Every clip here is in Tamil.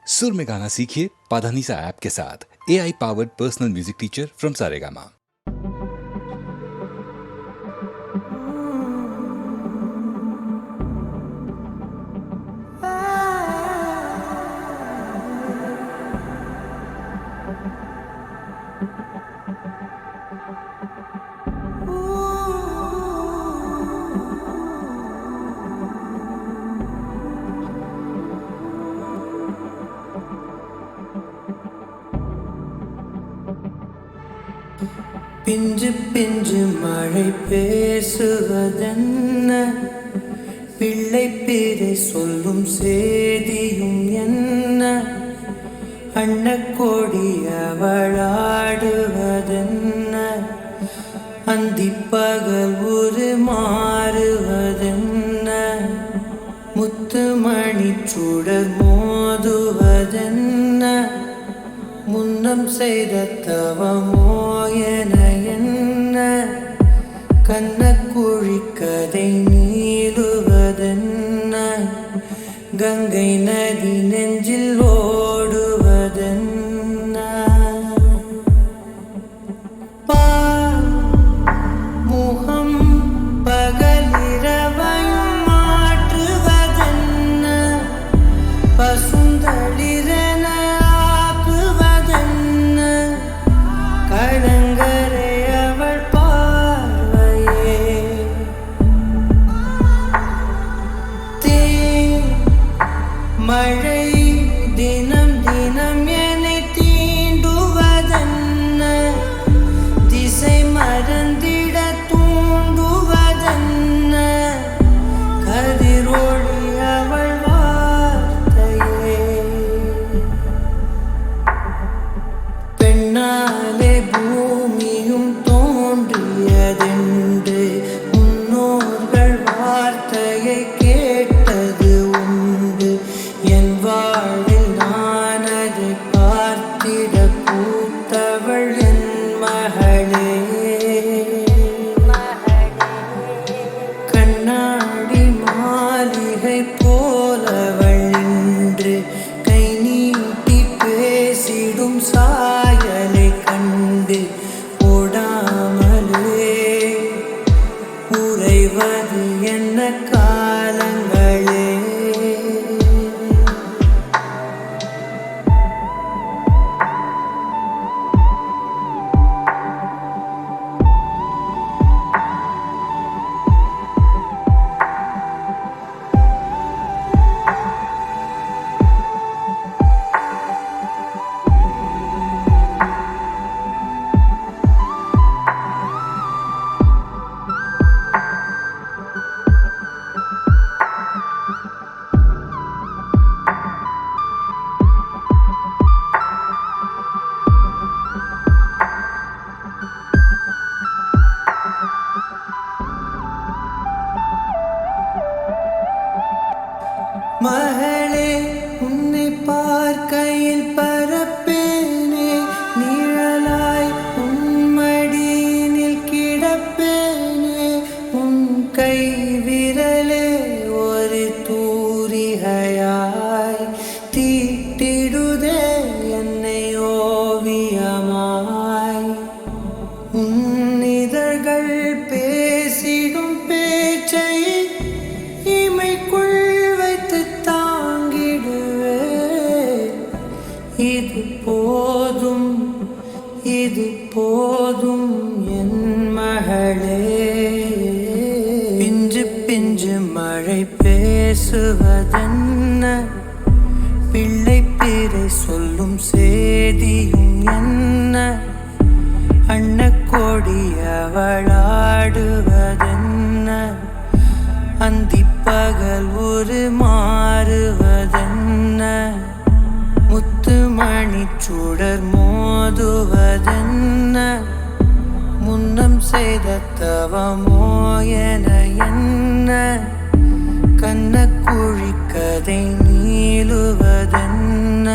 सुर में गाना सीखिए पाधानीसा ऐप के साथ। AI powered personal music teacher from Saregama. பிஞ்சு பிஞ்சு மழை பேசுவதென்ன, பிள்ளை பேரை சொல்லும் சேதியும் என்ன, அன்னக்கோடி அவளாடுவதென்ன, அந்திப்பகல் ஒரு மாறுவதென்ன, முத்துமணி சுடர் மோதுவதென்ன, முன்னம் செய்த தவமோ என என்ன, கண்ணக்குழி கதை நீளுவதென்ன, கங்கை நதி நெஞ்சில் ஓடுவதென்ன, முகம் பகலிரவையும் மாற்றுவதென்ன, பசுந்தளிரன கடங்கரை அவள் பார்வையே, மழை தினம் தினம் என்னை தீண்டுவதென்ன, திசை மறந்திட தூண்டுவதென்ன, கதிரொளி அவள் வார்த்தையே, பெண்ணாலே பூமியும் தோன்றியதென்று முன்னோர்கள் வார்த்தையை கேட்டது உண்டு, என் வாழ்வில் நான் அதை பார்த்திட பூத்தவள் என் மகளே, கண்ணாடி மாளிகை போலவள் இன்று கை நீட்டி பேசிடும் சாயலை கண்டு ஓடாமலே உறைவது என்ன காலங்களே, மகளே உன்னை பார்க்கையில் பரப்பேனே, நிழலாய் உன் மடியினில் கிடப்பேனே, உன் கை விரலே ஒரு தூரிகையாய் தீட்டிடுதே என்னை ஓவியமாய், உன் இதழ்கள் பேசிடும் பேச்சை இமைக்குள் இது போதும் இது போதும் என் மகளே, பிஞ்சு பிஞ்சு மழை பேசுவதென்ன, பிள்ளை பேரை சொல்லும் சேதியும் என்ன, அன்னக்கோடி அவளாடுவதென்ன, அந்திப்பகல் ஒரு மாறுவதென்ன, முத்துமணி சுடர் மோதுவதென்ன, முன்னம் செய்த தவமோ என என்ன, கண்ணக்குழி கதை நீளுவதென்ன,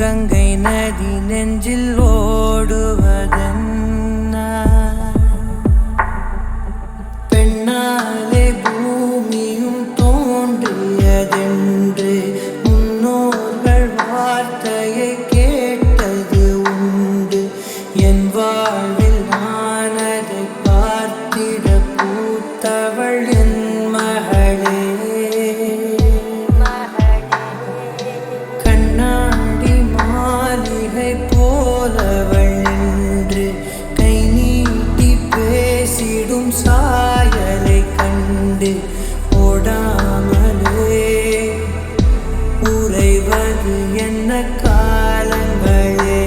கங்கை நதி நெஞ்சில் ஓடுவதென்ன, பெண்ணாலே பூமியும் தோன்றியதென்று முன்னோர்கள் போனது என்ன காலங்களே.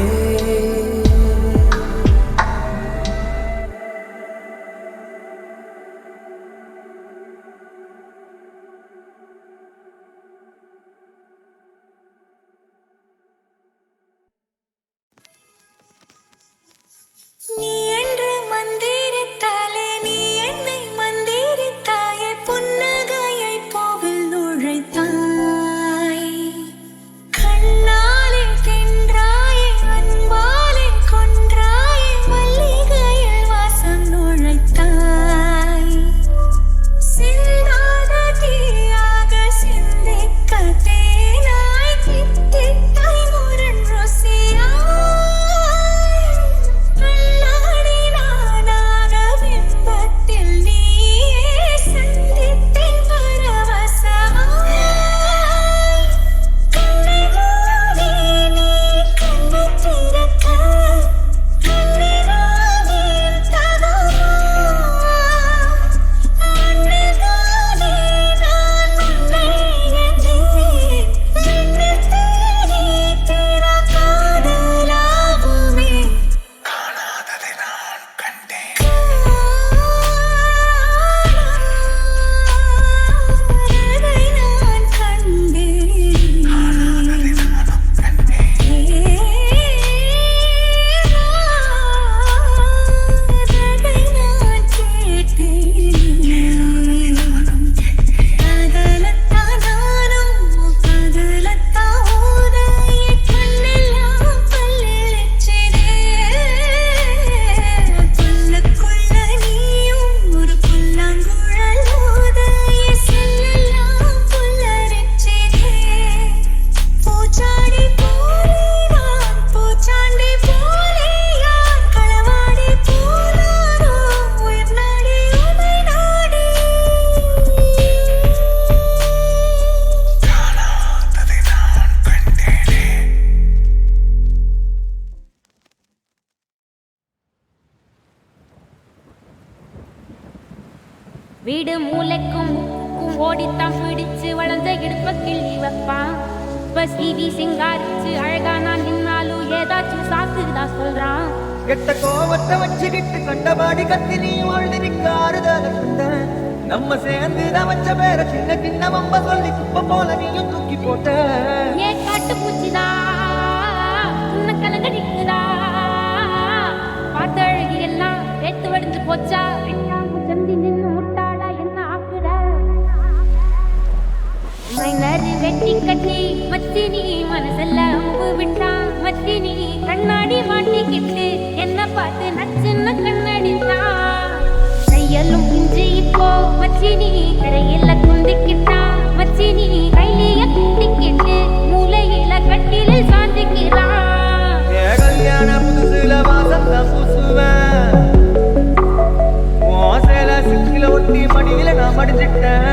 நீ என்று மந்திரித்தாலே நீ என்னை மந்திரித்தாயே புன்னகையை போவில் நுழைத்தாய் கண்ணாலே தின்றாயே அன்பாலே கொன்றாயே மல்லிகையில் வாசம் நுழைத்தாய் சிந்தாத தீயாக சிந்திக்க தேனாய் தித்தித்தாய் முரண் ருசியாய் வீடு மூளைக்கும் ஓடித்தான் பிடிச்சு வளர்ந்த இடுப்ப கிள்ளி வைப்பான். இப்ப சிவி சிங்காரிச்சு அழகா நான் நின்னாலும் ஏதாச்சும் சாக்குதான் சொல்றான். கெட்ட கோபத்தை வச்சுக்கிட்டு கண்டபாடி கத்தி நீ வாழ்ந்திருக்க ஆறுதல சொன்ன நம்ம சேர்ந்துதான் வச்ச பேர சின்ன சின்ன வம்ப சொல்லி குப்ப போல நீயும் தூக்கி போட்ட. ஏன் காட்டு பூச்சிதா உன்ன கலங்கடிக்குதா பார்த்த அழகி எல்லாம் வேத்து வடிஞ்சு போச்சா. சந்தி நின்று முட்டாளா என்ன ஆக்குற மைனரு வெட்டி கட்டி மத்தி நீ மனசெல்ல அம்பு விட்டான். மத்தி நீ கண்ணாடி மாட்டிக்கிட்டு என்ன பார்த்து நச்சுன்னு கண்ணடித்தான். கையலும் இஞ்சி இப்போ மச்சி நீ கரையில குந்திக்கிட்டான். மச்சி நீ கையில குந்திக்கிட்டு மூளையில கட்டிலில் சாந்திக்கிறான். கல்யாண புதுசுல வாசம் தான் பூசுவேன் ஓசையில சிக்கில ஒட்டி மடியில நான் மடிஞ்சிட்டேன்.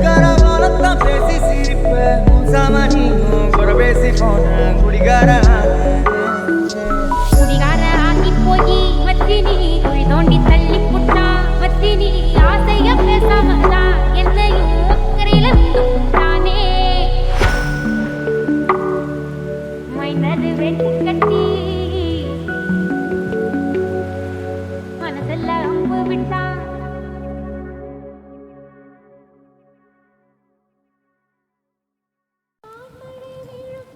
கரகாலத்தான் பேசி சிரிப்பேன் சாமானியும் குறை பேசி போன குடிகார குடிகார ஆகி போய் மத்தி நீ குழி தோண்டி தள்ளி புட்டான். மத்தி நீ ஆசைய பேசாமதான் என்னையும் அக்கறையில விட்டுட்டானே. மைனரு வெட்டி கட்டி மனசெல்ல அம்பு விட்டான்.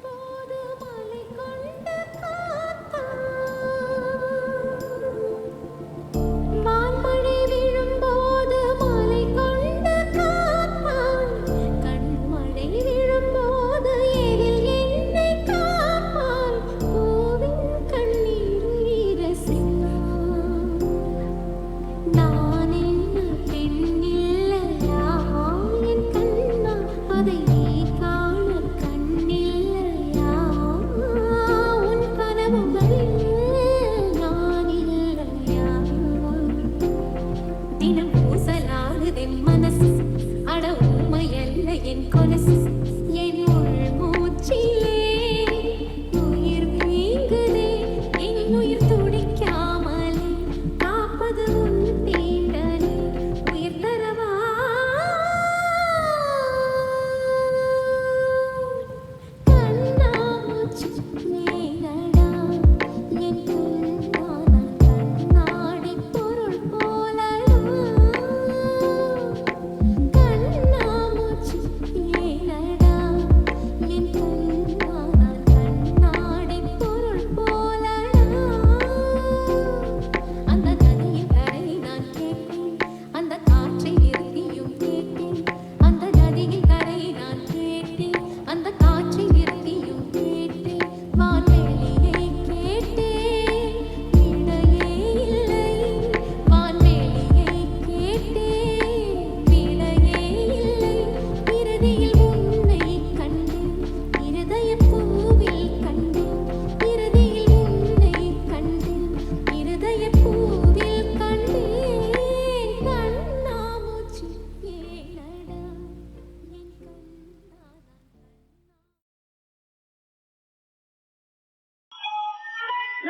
போது மலை கொண்ட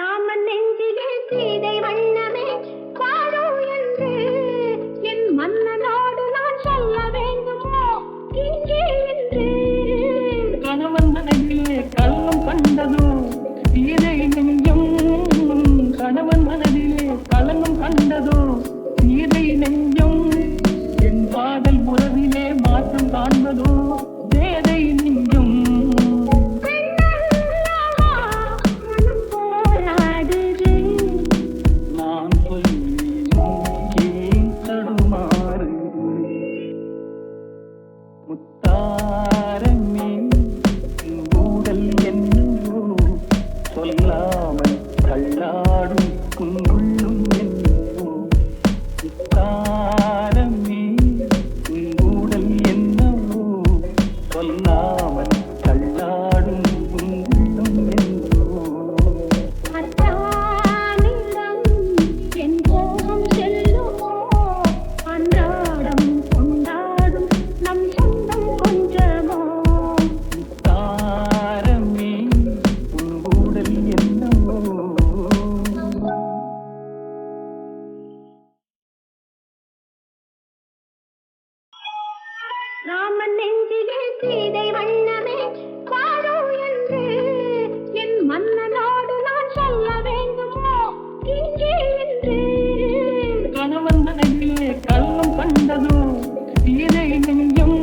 ராமன் நெஞ்சிலே சீதை வண்ணமே வாழோ என்று என் மன்னனோடு நான் சொல்ல வேண்டுமோ இங்கே என்று கணவன் மனதிலே கள்ளம் கண்டதோ சீதை நெஞ்சம் கணவன் மனதிலே கலங்கம் கண்டதோ சீதை நெஞ்சம் என் காதல் உறவிலே மாற்றம் காண்பதோ வேதை நெஞ்சம் நான் சொல்லேன் தடுமாறு முத்தாரமே ஊடல் என்னோ சொல்லாமல் தள்ளாடும் உள்ளும் என்னோ முத்தாரமே ஊடல் என்னோ சொல்லாமல் தள்ளாடும் உள்ளும் என்னோ அத்தானிடம் என் கோபம் செல்லுமோ அன்றாடம் கொண்டாடும் நம் சொந்தம் கொஞ்சமோ தாரமே ஊடல் என்னோ ராமன் நெஞ்சிலே சீதை வண்ணமே வாழோ என்று என் மன்னனோடு நான் சொல்ல வேண்டுமோ இங்கே என்று கணவன் மனதிலே கள்ளம் கண்டதோ சீதை நெஞ்சம்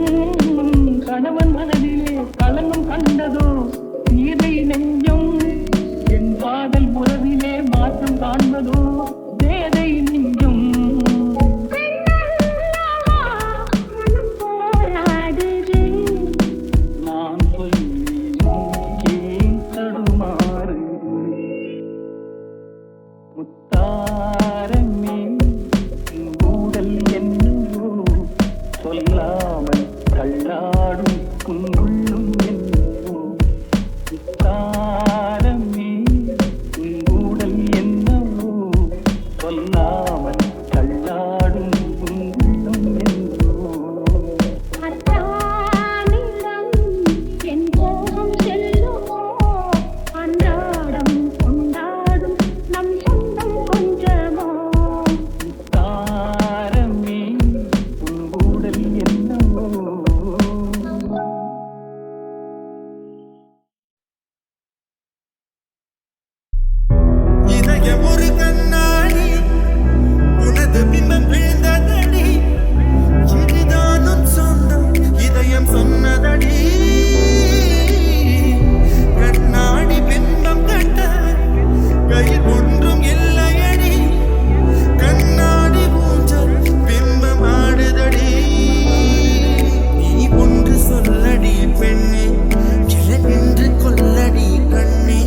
கணவன் மனதிலே கலங்கம் கண்டதோ சீதை நெஞ்சம் என் காதல் உறவிலே மாற்றம் காண்பதோ வேதை நெஞ்சம் நான் சொல்லேன் தடுமாறு முத்தாரமே ஊடல் என்னோ சொல்லாமல் தள்ளாடும் உள்ளும் என்னோ முத்தாரமே ஊடல் என்னோ சொல்லாமல் தள்ளாடும் உள்ளும் என்னோ அத்தானிடம் என் கோபம் செல்லுமோ அன்றாடம் கொண்டாடும் நம் சொந்தம் கொஞ்சமோ தாரமே ஊடல் என்னோ இதயம் ஒரு கண்ணாடி உனது பிம்பம் விழுந்ததடி இதுதானும் சொந்தம் இதயம் சொன்னதடி கண்ணாடி பிம்பம் கட்ட கையில் ஒன்றும் இல்லையடி கண்ணாடி ஊஞ்சல் பிம்பம் ஆடுதடி நீ ஒன்று சொல்லடி பெண்ணே என்று கொல்லடி கண்ணே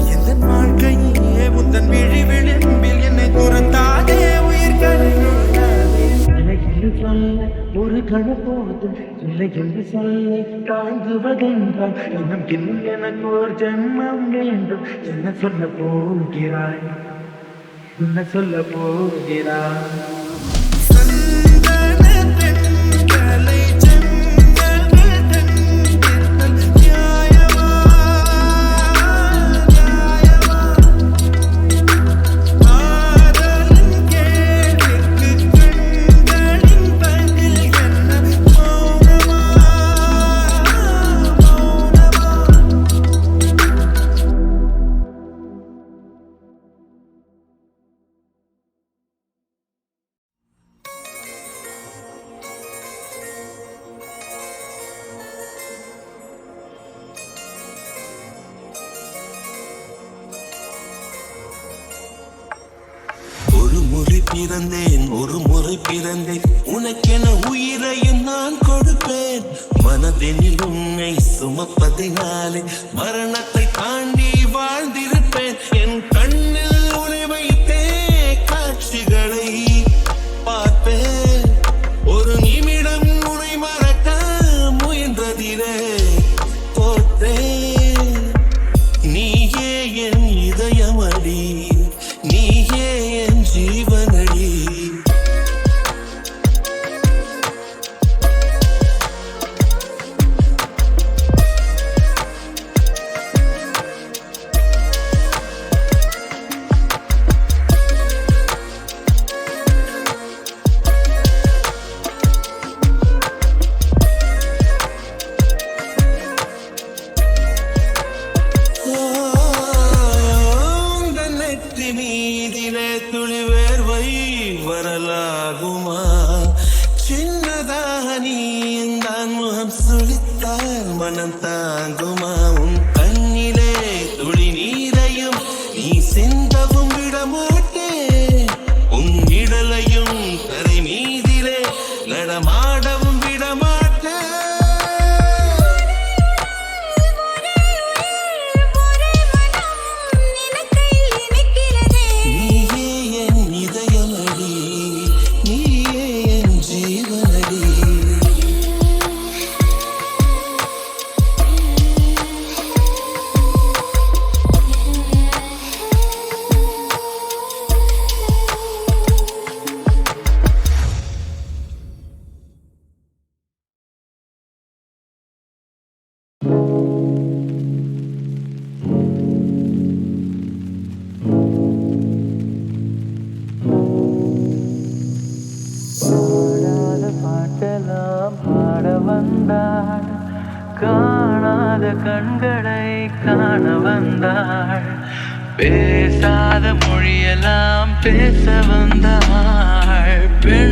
எந்த வாழ்க்கையே உந்தன் விழி விளிம்பில் என்னை துறந்தாதே உயிர் கரையோடாதே இல்லை என்று சொல்ல ஒரு கணப்போதும் இல்லை என்று சொல்லி தாழ்ந்துவதென்றால் இன்னும் இன்னும் எனக்கு ஒரு ஜென்மம் வேண்டும் என்ன சொல்ல போகிறாய் என்ன சொல்ல போகிறாய் சந்தன தென்றலை செங்கல்கள் தென்பித்தல் நியாயமா நியாயமா காதலின் கேள்விக்கு கண்களின் பதில் என்ன மௌனமா மௌனமா ஒரு முறை பிறந்தேன் ஒரு முறை பிறந்தேன் உனக்கென உயிரையும் நான் கொடுப்பேன் மனதெனில் உன்னை சுமப்பதினாலே மரணத்தை தாண்டி வாழ்ந்திருப்பேன் என் கண்ணில் உன்னை வைத்தே காட்சிகளை பார்ப்பேன் ஒரு நிமிடம் உன்னை மறக்க முயன்றதிலே போற்றேன் நீயே என் இதயமடி நீயே என் ஜீவனடி மனம் தாங்குமா உன் கண்ணிலே துளி நீரையும் நீ சிந்தவும் விடமாட்டேன் உன் இடலையும் கரை மீதிலே நடமாடவும் விடமாட்டேன் நீயே என் இதயமடி நீயே என் ஜீவனடி பாடாத பாட்டெல்லாம் பாட வந்தாள் காணாத கண்களை காண வந்தாள் பேசாத மொழியெல்லாம் பேச வந்தாள் பெண்